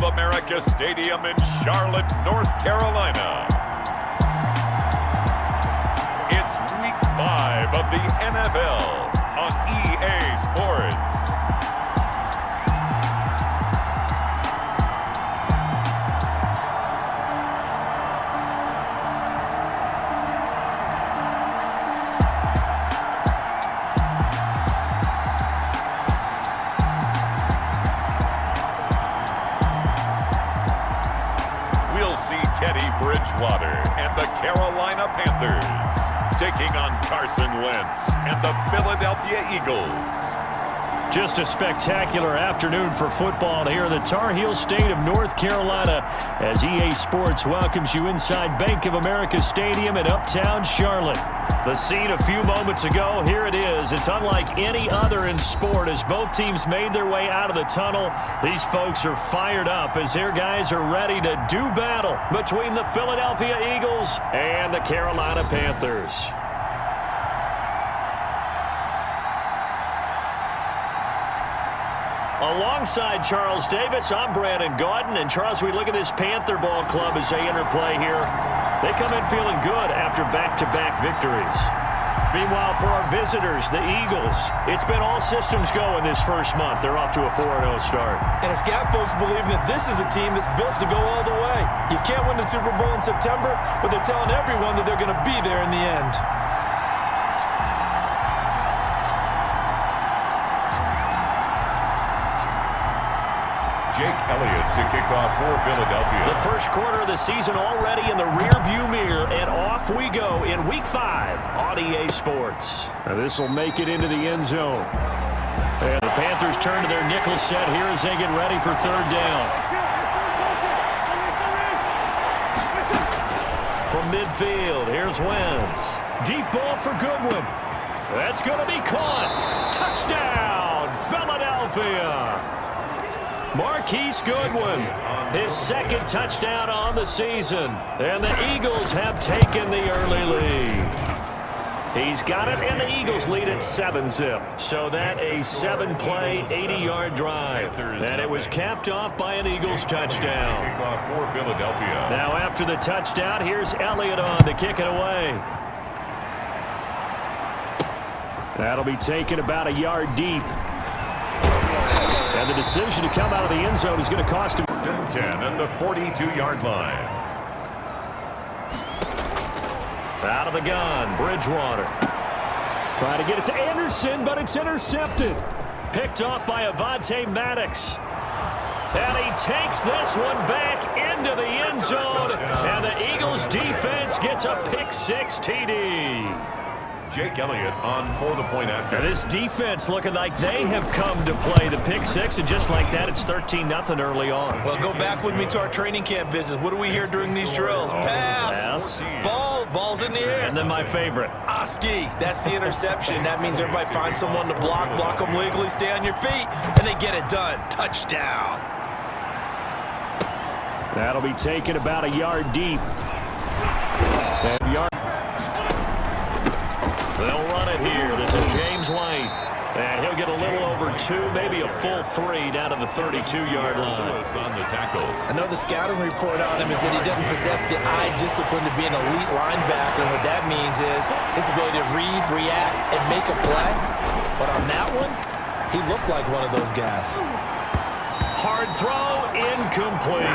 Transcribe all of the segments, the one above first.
of America Stadium in Charlotte, North Carolina. It's Week 5 of the NFL on EA Sports. We'll see Teddy Bridgewater and the Carolina Panthers taking on Carson Wentz and the Philadelphia Eagles. Just a spectacular afternoon for football here in the Tar Heel state of North Carolina as EA Sports welcomes you inside Bank of America Stadium in uptown Charlotte. The scene a few moments ago, here it is. It's unlike any other in sport as both teams made their way out of the tunnel. These folks are fired up as their guys are ready to do battle between the Philadelphia Eagles and the Carolina Panthers. Alongside Charles Davis, I'm Brandon Gaudin. And Charles, we look at this Panther ball club as they interplay here. They come in feeling good after back-to-back victories. Meanwhile, for our visitors, the Eagles, it's been all systems go in this first month. They're off to a 4-0 start. And it's got folks believing that this is a team that's built to go all the way. You can't win the Super Bowl in September, but they're telling everyone that they're going to be there in the end. Jake Elliott to kick off for Philadelphia. The first quarter of the season already in the rearview mirror, and off we go in Week 5 on EA Sports. Now this will make it into the end zone. And the Panthers turn to their nickel set here as they get ready for third down. From midfield, here's Wentz. Deep ball for Goodwin. That's going to be caught. Touchdown, Philadelphia. Marquise Goodwin, his second touchdown on the season. And the Eagles have taken the early lead. He's got it, and the Eagles lead at 7-zip. So that a 7-play, 80-yard drive. And it was capped off by an Eagles touchdown. For Philadelphia. Now after the touchdown, here's Elliott on to kick it away. That'll be taken about a yard deep. And the decision to come out of the end zone is going to cost him. 10 at the 42-yard line. Out of the gun, Bridgewater. Trying to get it to Anderson, but it's intercepted. Picked off by Avonte Maddox. And he takes this one back into the end zone. And the Eagles defense gets a pick-6 TD. Jake Elliott on for the point after. Now this defense looking like they have come to play the pick-6, and just like that, it's 13-0 early on. Well, go back with me to our training camp visits. What do we hear during these drills? Pass. Ball's in the air. And then my favorite. Oski, that's the interception. That means everybody finds someone to block them legally, stay on your feet, and they get it done. Touchdown. That'll be taken about a yard deep. They'll run it here. This is James White. And he'll get a little over 2, maybe a full 3 down to the 32-yard line. On the tackle. I know the scouting report on him is that he doesn't possess the eye discipline to be an elite linebacker. And what that means is his ability to read, react, and make a play. But on that one, he looked like one of those guys. Hard throw, incomplete.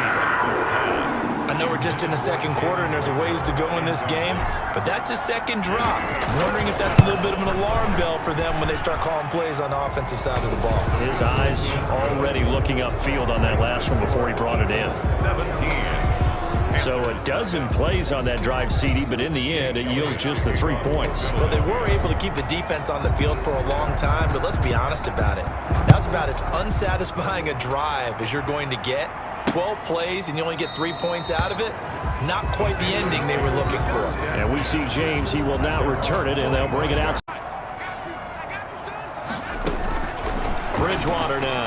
I know we're just in the second quarter and there's a ways to go in this game, but that's his second drop. I'm wondering if that's a little bit of an alarm bell for them when they start calling plays on the offensive side of the ball. His eyes already looking upfield on that last one before he brought it in. 17. So a dozen plays on that drive, CD, but in the end, it yields just the 3 points. Well, they were able to keep the defense on the field for a long time, but let's be honest about it. That's about as unsatisfying a drive as you're going to get. 12 plays and you only get 3 points out of it. Not quite the ending they were looking for. And we see James. He will now return it, and they'll bring it out. Bridgewater now.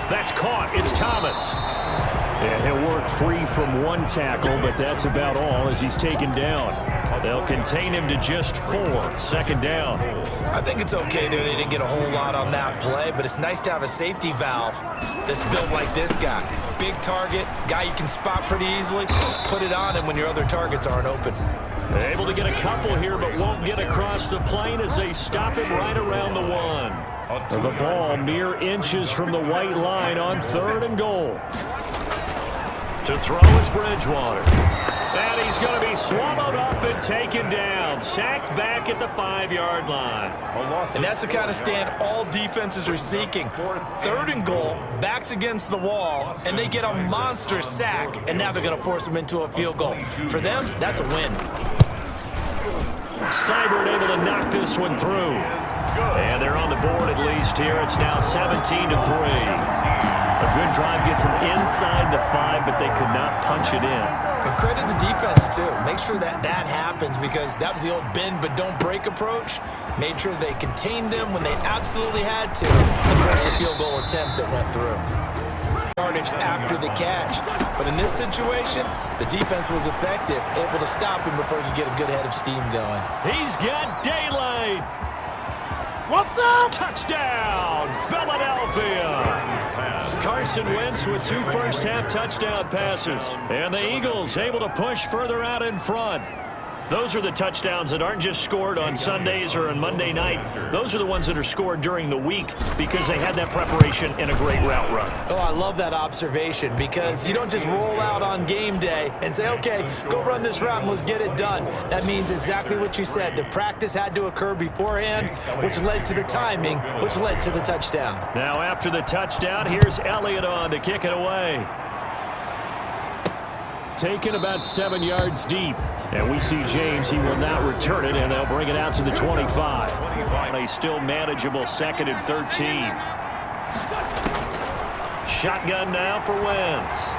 That's caught. It's Thomas. And he'll work free from one tackle, but that's about all as he's taken down. They'll contain him to just 4. Second down. I think it's okay there. They didn't get a whole lot on that play, but it's nice to have a safety valve that's built like this guy. Big target, guy you can spot pretty easily. Put it on him when your other targets aren't open. They're able to get a couple here, but won't get across the plane as they stop him right around the 1. The ball mere inches from the white line on 3rd and goal. To throw is Bridgewater. And he's going to be swallowed up and taken down. Sacked back at the 5-yard line. And that's the kind of stand all defenses are seeking. 3rd and goal, backs against the wall, and they get a monster sack, and now they're going to force them into a field goal. For them, that's a win. Seibert able to knock this one through. And they're on the board at least here. It's now 17-3. A good drive gets them inside the 5, but they could not punch it in. And credit the defense, too. Make sure that happens because that was the old bend but don't break approach. Made sure they contained them when they absolutely had to and forced the field goal attempt that went through. Yardage after the catch. But in this situation, the defense was effective, able to stop him before he could get a good head of steam going. He's got daylight. What's up? Touchdown, Philadelphia. Carson Wentz with 2 first-half touchdown passes. And the Eagles able to push further out in front. Those are the touchdowns that aren't just scored on Sundays or on Monday night. Those are the ones that are scored during the week because they had that preparation in a great route run. Oh, I love that observation because you don't just roll out on game day and say, okay, go run this route and let's get it done. That means exactly what you said. The practice had to occur beforehand, which led to the timing, which led to the touchdown. Now after the touchdown, here's Elliott on to kick it away. Taken about 7 yards deep. And we see James. He will not return it, and they'll bring it out to the 25. A still manageable 2nd and 13. Shotgun now for Wentz.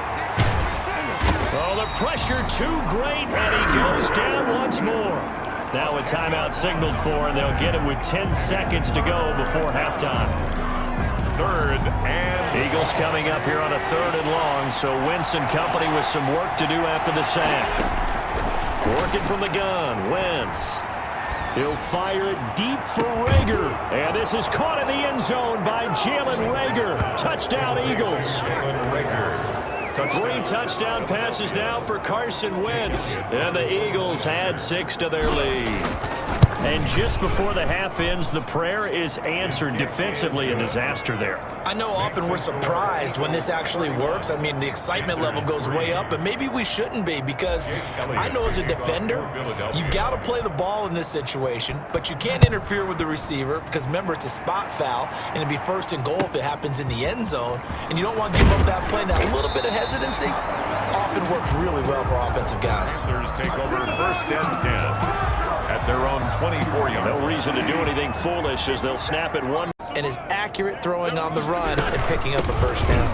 Oh, the pressure too great, and he goes down once more. Now a timeout signaled for, and they'll get him with 10 seconds to go before halftime. 3rd and Eagles coming up here on a 3rd and long, so Wentz and company with some work to do after the sack. Working from the gun, Wentz. He'll fire it deep for Rager. And this is caught in the end zone by Jalen Rager. Touchdown, Eagles. 3 touchdown passes now for Carson Wentz. And the Eagles add 6 to their lead. And just before the half ends, the prayer is answered. Defensively, a disaster there. I know often we're surprised when this actually works. I mean, the excitement level goes way up, but maybe we shouldn't be because I know as a defender, you've got to play the ball in this situation, but you can't interfere with the receiver because, remember, it's a spot foul, and it'd be 1st and goal if it happens in the end zone, and you don't want to give up that play. That little bit of hesitancy often works really well for offensive guys. Panthers take over 1st and 10. At their own 24-yard. No reason to do anything foolish as they'll snap it one. And is accurate throwing on the run and picking up a 1st down.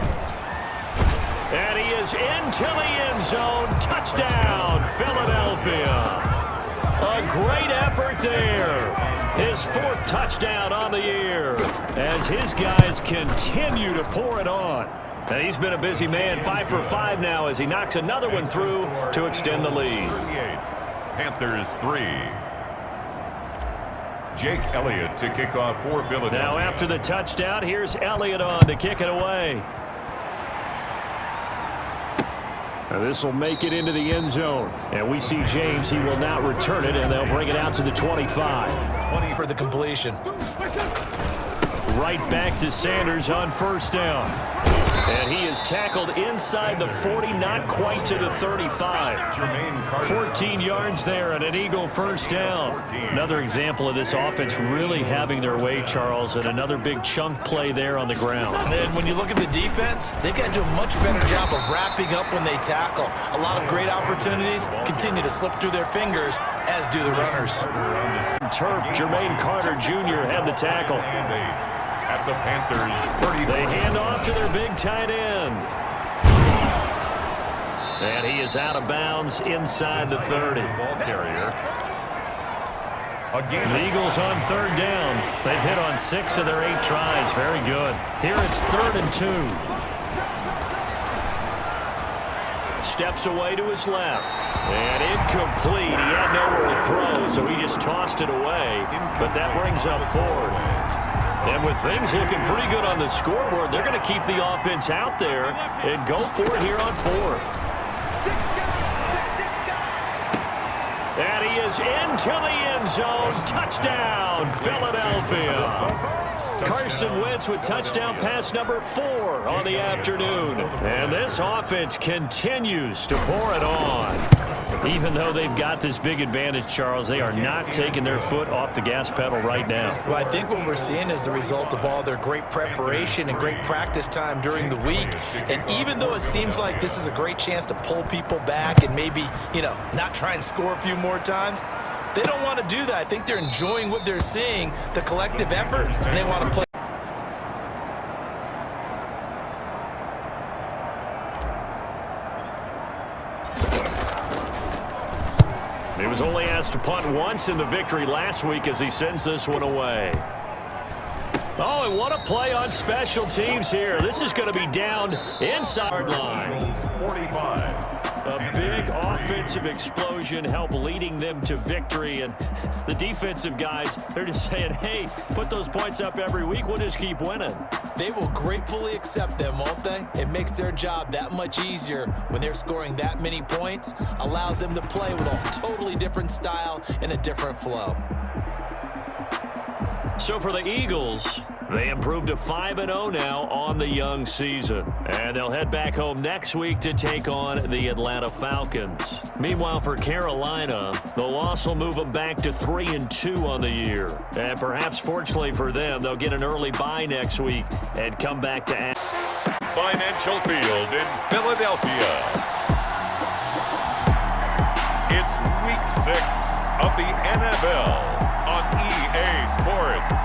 And he is into the end zone. Touchdown, Philadelphia. A great effort there. His 4th touchdown on the year as his guys continue to pour it on. And he's been a busy man, 5 for 5 now as he knocks another one through to extend the lead. 38. Panthers 3. Jake Elliott to kick off for Philadelphia. Now after the touchdown, here's Elliott on to kick it away. Now this will make it into the end zone. And we see James. He will not return it, and they'll bring it out to the 25. 20 for the completion. Right back to Sanders on 1st down. And he is tackled inside the 40, not quite to the 35. 14 yards there and an Eagle 1st down. Another example of this offense really having their way, Charles, and another big chunk play there on the ground. And then when you look at the defense, they've got to do a much better job of wrapping up when they tackle. A lot of great opportunities continue to slip through their fingers, as do the runners. Turp, Jermaine Carter Jr. had the tackle. At the Panthers 30. They hand off to their big tight end. And he is out of bounds inside the 30. Ball carrier. Again. The Eagles on 3rd down. They've hit on 6 of their 8 tries. Very good. Here it's 3rd and 2. steps away to his left. And incomplete. He had nowhere to throw, so he just tossed it away. But that brings up fourth. And with things looking pretty good on the scoreboard, they're going to keep the offense out there and go for it here on fourth. And he is into the end zone. Touchdown, Philadelphia. Carson Wentz with touchdown pass number 4 on the afternoon. And this offense continues to pour it on. Even though they've got this big advantage, Charles, they are not taking their foot off the gas pedal right now. Well, I think what we're seeing is the result of all their great preparation and great practice time during the week. And even though it seems like this is a great chance to pull people back and maybe, not try and score a few more times, they don't want to do that. I think they're enjoying what they're seeing, the collective effort, and they want to play. He was only asked to punt once in the victory last week as he sends this one away. Oh, and what a play on special teams here. This is going to be down inside line. 45. A big offensive explosion helped leading them to victory. And the defensive guys, they're just saying, hey, put those points up every week. We'll just keep winning. They will gratefully accept them, won't they? It makes their job that much easier when they're scoring that many points. Allows them to play with a totally different style and a different flow. So for the Eagles, they improved to 5-0 now on the young season. And they'll head back home next week to take on the Atlanta Falcons. Meanwhile, for Carolina, the loss will move them back to 3-2 on the year. And perhaps fortunately for them, they'll get an early bye next week and come back to Financial Field in Philadelphia. It's Week 6 of the NFL on EA Sports.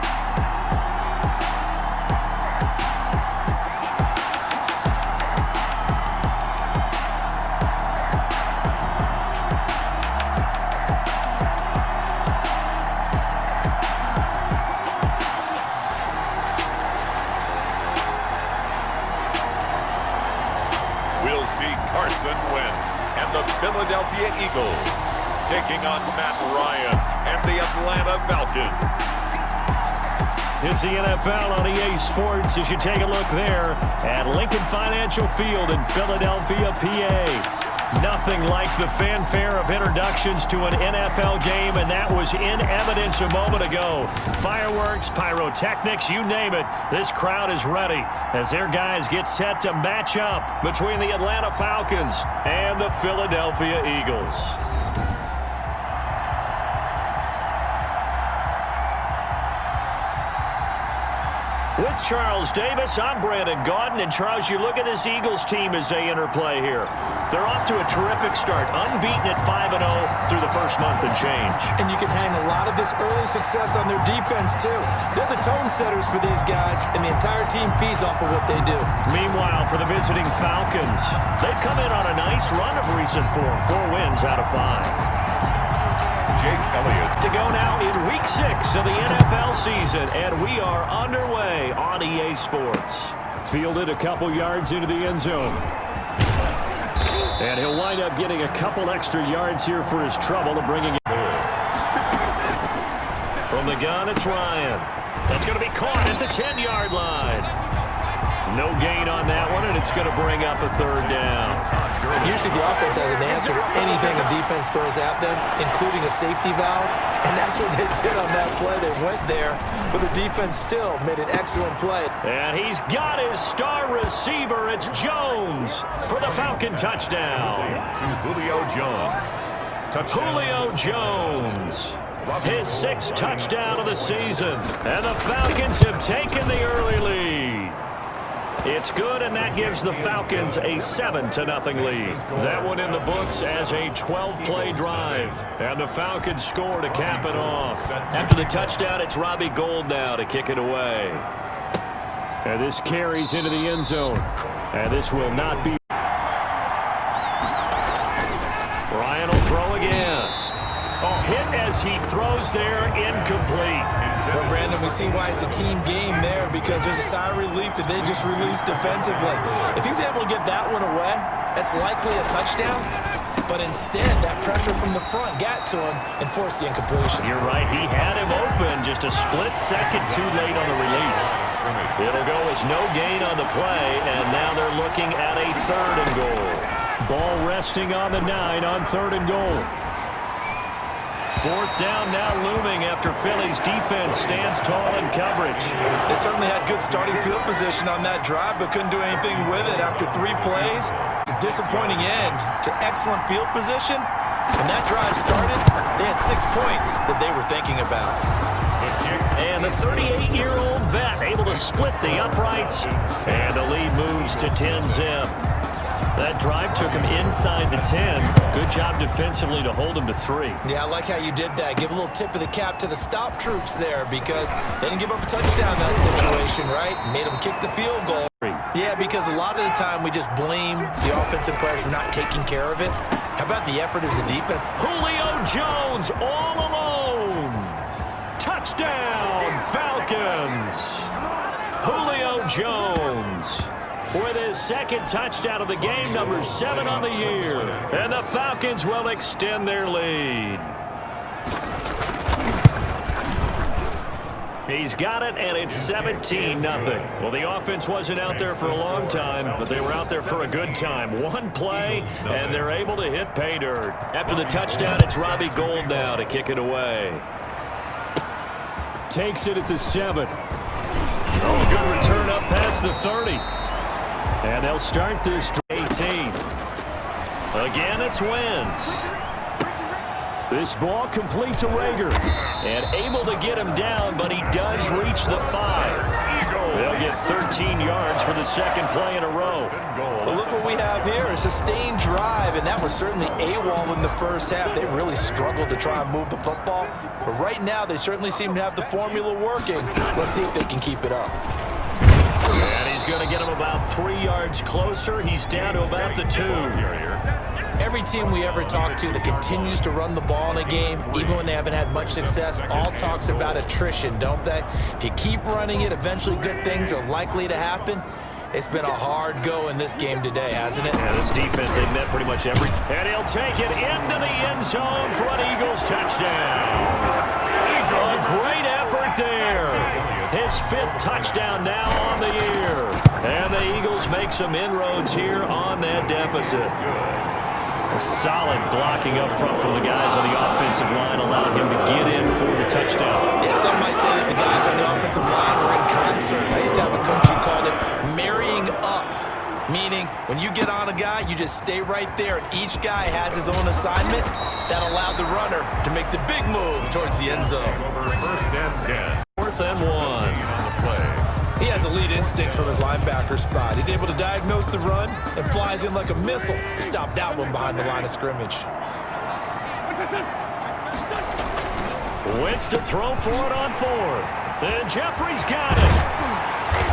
We'll see Carson Wentz and the Philadelphia Eagles taking on Matt Ryan and the Atlanta Falcons. It's the NFL on EA Sports as you take a look there at Lincoln Financial Field in Philadelphia, PA. Nothing like the fanfare of introductions to an NFL game, and that was in evidence a moment ago. Fireworks, pyrotechnics, you name it. This crowd is ready as their guys get set to match up between the Atlanta Falcons and the Philadelphia Eagles. With Charles Davis, I'm Brandon Gaudin. And Charles, you look at this Eagles team as they interplay here. They're off to a terrific start, unbeaten at 5-0 through the first month and change. And you can hang a lot of this early success on their defense, too. They're the tone setters for these guys, and the entire team feeds off of what they do. Meanwhile, for the visiting Falcons, they've come in on a nice run of recent form, 4 wins out of 5. Jake Elliott To go now in Week 6 of the NFL season, and we are underway on EA Sports. Fielded a couple yards into the end zone. And he'll wind up getting a couple extra yards here for his trouble to bringing it. From the gun, it's Ryan. That's going to be caught at the 10-yard line. No gain on that one, and it's going to bring up a 3rd down. Usually the offense has an answer to anything a defense throws at them, including a safety valve. And that's what they did on that play. They went there, but the defense still made an excellent play. And he's got his star receiver. It's Jones for the Falcon touchdown. to Julio Jones. Julio Jones, his 6th touchdown of the season. And the Falcons have taken the early lead. It's good, and that gives the Falcons a 7-0 lead. That one in the books as a 12-play drive. And the Falcons score to cap it off. After the touchdown, it's Robbie Gould now to kick it away. And this carries into the end zone. And this will not be. Ryan will throw again. Oh, hit as he throws there, incomplete. Well, Brandon, we see why it's a team game there, because there's a sigh of relief that they just released defensively. If he's able to get that one away, that's likely a touchdown. But instead, that pressure from the front got to him and forced the incompletion. You're right. He had him open just a split second too late on the release. It'll go as no gain on the play, and now they're looking at a 3rd and goal. Ball resting on the 9 on 3rd and goal. 4th down now looming after Philly's defense stands tall in coverage. They certainly had good starting field position on that drive, but couldn't do anything with it after 3 plays. A disappointing end to excellent field position. When that drive started, they had 6 points that they were thinking about. And the 38-year-old vet able to split the uprights, and the lead moves to 10-zip. That drive took him inside the 10. Good job defensively to hold him to 3. Yeah, I like how you did that. Give a little tip of the cap to the stop troops there because they didn't give up a touchdown in that situation, right? Made them kick the field goal. Yeah, because a lot of the time we just blame the offensive players for not taking care of it. How about the effort of the defense? Julio Jones all alone. Touchdown, Falcons. Julio Jones with his 2nd touchdown of the game, number 7 on the year. And the Falcons will extend their lead. He's got it, and it's 17-0. Well, the offense wasn't out there for a long time, but they were out there for a good time. 1 play, and they're able to hit pay dirt. After the touchdown, it's Robbie Gould now to kick it away. Takes it at the 7. Oh, good return up past the 30. And they'll start this 18. Again, it's Wentz. This ball complete to Rager. And able to get him down, but he does reach the 5. They'll get 13 yards for the 2nd play in a row. Well, look what we have here. A sustained drive, and that was certainly AWOL in the first half. They really struggled to try and move the football. But right now, they certainly seem to have the formula working. Let's see if they can keep it up. And he's going to get him about 3 yards closer. He's down to about the 2. Every team we ever talk to that continues to run the ball in a game, even when they haven't had much success, all talks about attrition, don't they? If you keep running it, eventually good things are likely to happen. It's been a hard go in this game today, hasn't it? Yeah, this defense, they've met pretty much every... And he'll take it into the end zone for an Eagles touchdown. A great effort there. His 5th touchdown now on the year. And the Eagles make some inroads here on that deficit. A solid blocking up front from the guys on the offensive line allowed him to get in for the touchdown. Yeah, some might say that the guys on the offensive line were in concert. I used to have a coach who called it marrying up, meaning when you get on a guy, you just stay right there, and each guy has his own assignment. That allowed the runner to make the big move towards the end zone. 1st and 10. 4th and 1. He has elite instincts from his linebacker spot. He's able to diagnose the run and flies in like a missile to stop that one behind the line of scrimmage. Wentz to throw for it on 4th. And Jeffrey's got it.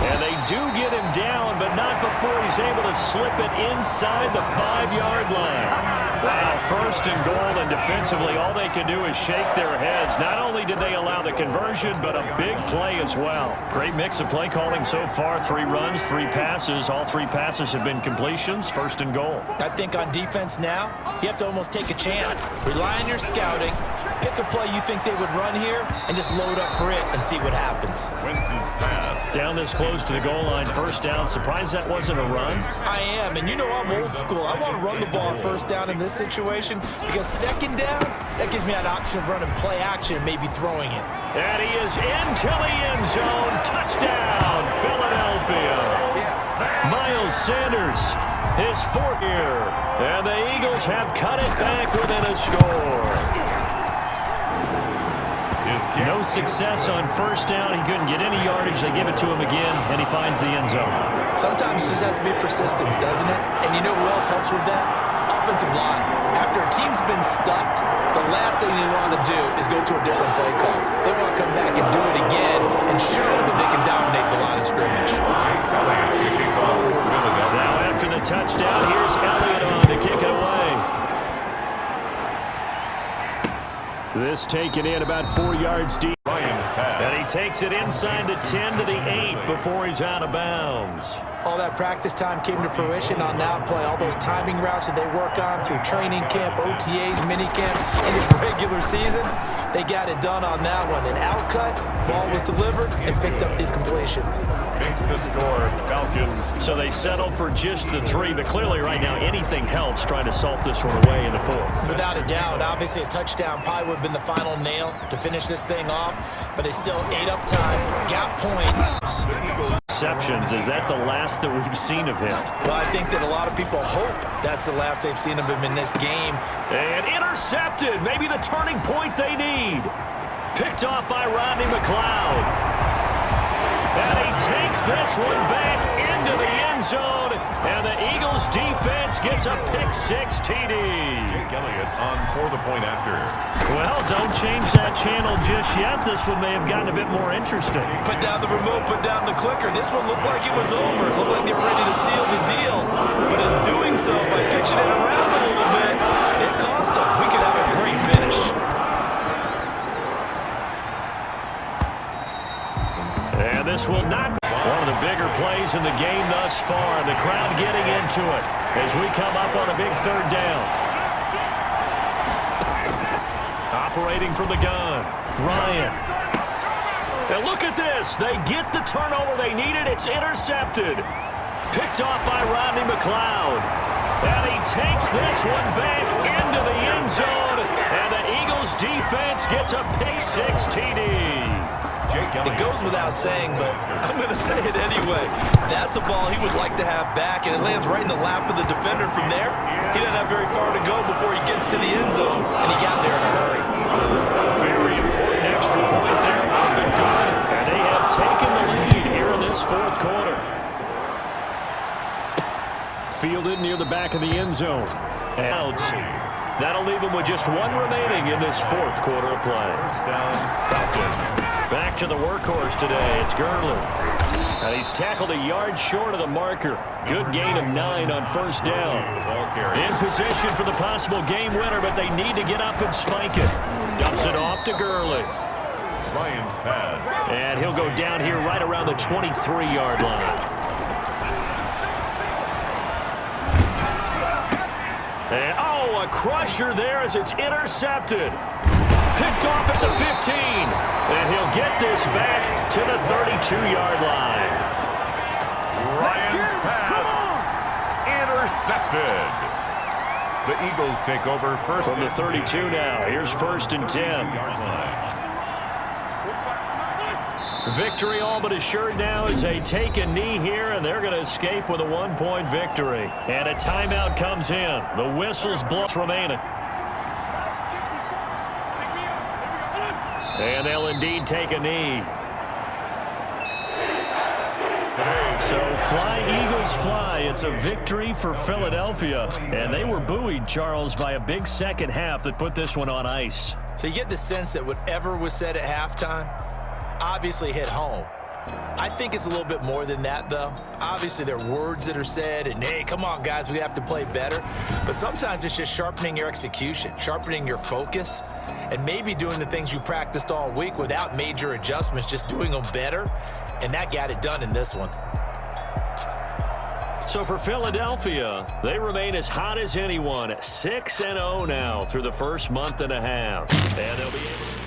And they do get him down, but not before he's able to slip it inside the 5-yard line. Wow, 1st and goal, and defensively, all they can do is shake their heads. Not only did they allow the conversion, but a big play as well. Great mix of play calling so far. 3 runs, 3 passes. All 3 passes have been completions. 1st and goal. I think on defense now, you have to almost take a chance. Rely on your scouting. Pick a play you think they would run here, and just load up for it and see what happens. Wentz's pass. Down this close to the goal line, 1st down. Surprised that wasn't a run? I am, and you know I'm old school. I want to run the ball on 1st down in this situation because 2nd down, that gives me an option of running play action and maybe throwing it. And he is into the end zone. Touchdown, Philadelphia. Miles Sanders, his 4th year. And the Eagles have cut it back within a score. No success on 1st down. He couldn't get any yardage. They give it to him again, and he finds the end zone. Sometimes it just has to be persistence, doesn't it? And you know who else helps with that? Offensive line. After a team's been stuffed, the last thing you want to do is go to a different play call. They want to come back and do it again and show that they can dominate the line of scrimmage. Now after the touchdown, here's Elliott on to kick it away. This taken in about 4 yards deep. And he takes it inside the 10 to the 8 before he's out of bounds. All that practice time came to fruition on that play. All those timing routes that they work on through training camp, OTAs, minicamp, and this regular season, they got it done on that one. An outcut, ball was delivered, and picked up the completion. Makes the score, Falcons. So they settled for just the 3, but clearly right now anything helps trying to salt this one away in the 4th. Without a doubt, obviously a touchdown probably would have been the final nail to finish this thing off, but they still ate up time, got points. Receptions, is that the last that we've seen of him? Well, I think that a lot of people hope that's the last they've seen of him in this game. And intercepted, maybe the turning point they need. Picked off by Rodney McLeod. And he takes this one back into the end zone, and the Eagles defense gets a pick-6 TD. Jake Elliott on for the point after. Well, don't change that channel just yet. This one may have gotten a bit more interesting. Put down the remote, put down the clicker. This one looked like it was over. It looked like they were ready to seal the deal. But in doing so, by pitching it around a little bit, it cost them. We could have a great finish. And this will not be one of the bigger plays in the game thus far. The crowd getting into it as we come up on a big 3rd down. Operating from the gun, Ryan. And look at this. They get the turnover they needed. It's intercepted. Picked off by Rodney McLeod. And he takes this one back into the end zone. And the Eagles defense gets a pick-6 TD. It goes without saying, but I'm going to say it anyway. That's a ball he would like to have back, and it lands right in the lap of the defender. From there, he doesn't have very far to go before he gets to the end zone, and he got there in a hurry. Very important extra point there on the good, and they have taken the lead here in this 4th quarter. Fielded near the back of the end zone. And that'll leave him with just 1 remaining in this 4th quarter of play. First down, Falcons. Back to the workhorse today. It's Gurley. And he's tackled a yard short of the marker. Good gain of 9 on 1st down. In position for the possible game winner, but they need to get up and spike it. Dumps it off to Gurley. Lions pass. And he'll go down here right around the 23-yard line. And, oh, a crusher there as it's intercepted. Picked off at the 15. And he'll get this back to the 32-yard line. Ryan's pass. Intercepted. The Eagles take over first. From the 32 now. Here's 1st and 10. Victory all but assured now as they take a knee here, and they're going to escape with a 1-point victory. And a timeout comes in. The whistles blow remaining. And they'll indeed take a knee. So fly, Eagles, fly. It's a victory for Philadelphia. And they were buoyed, Charles, by a big second half that put this one on ice. So you get the sense that whatever was said at halftime obviously hit home. I think it's a little bit more than that, though. Obviously, there are words that are said, and, hey, come on, guys, we have to play better. But sometimes it's just sharpening your execution, sharpening your focus, and maybe doing the things you practiced all week without major adjustments, just doing them better, and that got it done in this one. So for Philadelphia, they remain as hot as anyone, 6-0 now through the first month and a half. And they'll be able to